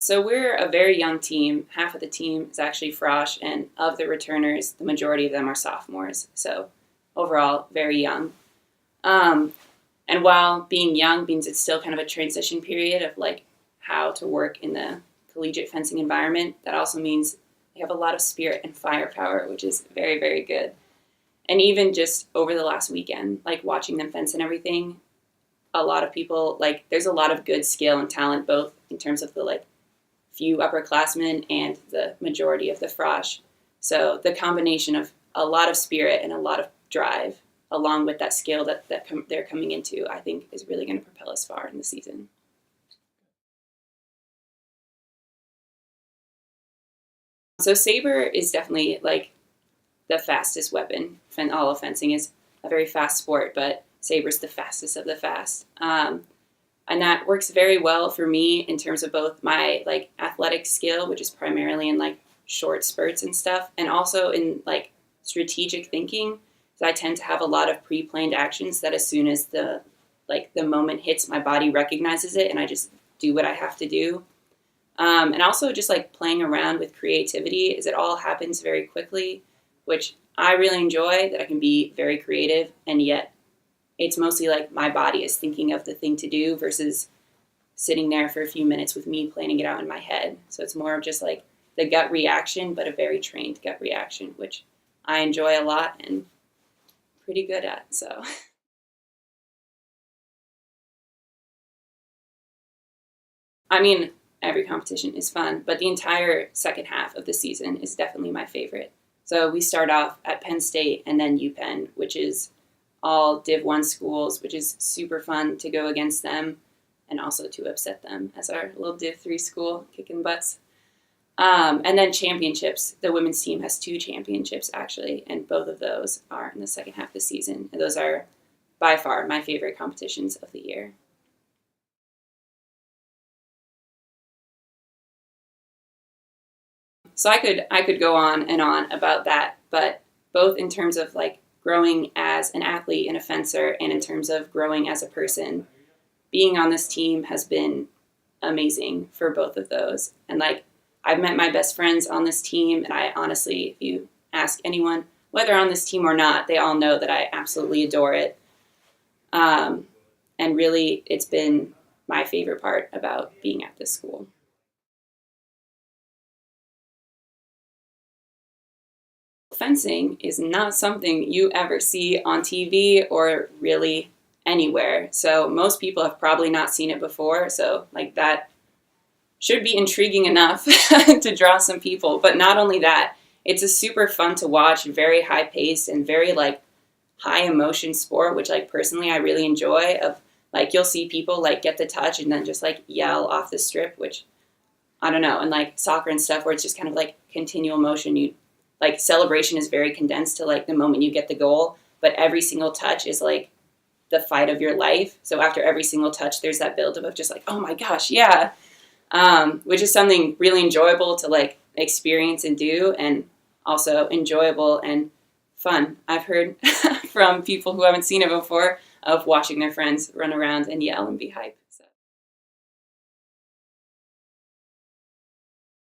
So we're a very young team. Half of the team is actually frosh, and of the returners, the majority of them are sophomores. So overall, very young. Um, and while being young means it's still kind of a transition period of like how to work in the collegiate fencing environment, that also means they have a lot of spirit and firepower, which is very, very good. And even just over the last weekend, like watching them fence and everything, a lot of people, like there's a lot of good skill and talent, both in terms of the like few upperclassmen and the majority of the frosh. So the combination of a lot of spirit and a lot of drive, along with that skill that they're coming into, I think is really going to propel us far in the season. So saber is definitely like the fastest weapon. All of fencing is a very fast sport, but saber's the fastest of the fast. And that works very well for me in terms of both my like athletic skill, which is primarily in like short spurts and stuff, and also in like strategic thinking. So I tend to have a lot of pre-planned actions that as soon as the moment hits, my body recognizes it, and I just do what I have to do. And also just like playing around with creativity, is it all happens very quickly, which I really enjoy, that I can be very creative, and yet it's mostly like my body is thinking of the thing to do versus sitting there for a few minutes with me planning it out in my head. So it's more of just like the gut reaction, but a very trained gut reaction, which I enjoy a lot and pretty good at. So I mean, every competition is fun, but the entire second half of the season is definitely my favorite. So we start off at Penn State and then UPenn, which is all Div 1 schools, which is super fun to go against them and also to upset them as our little Div 3 school, kicking butts. And then championships. The women's team has 2 championships, actually, and both of those are in the second half of the season. And those are by far my favorite competitions of the year. So I could go on and on about that, but both in terms of like growing as an athlete and a fencer, and in terms of growing as a person, being on this team has been amazing for both of those. And like I've met my best friends on this team, and I honestly, if you ask anyone whether on this team or not, they all know that I absolutely adore it. And really, it's been my favorite part about being at this school. Fencing is not something you ever see on TV or really anywhere. So most people have probably not seen it before. So like that should be intriguing enough to draw some people. But not only that, it's a super fun to watch, very high paced and very like high emotion sport, which like personally I really enjoy. Of like you'll see people like get the touch and then just like yell off the strip, which I don't know. And like soccer and stuff where it's just kind of like continual motion. You like celebration is very condensed to like the moment you get the goal, but every single touch is like the fight of your life. So after every single touch, there's that buildup of just like, oh my gosh, yeah, which is something really enjoyable to like experience and do, and also enjoyable and fun. I've heard from people who haven't seen it before of watching their friends run around and yell and be hype.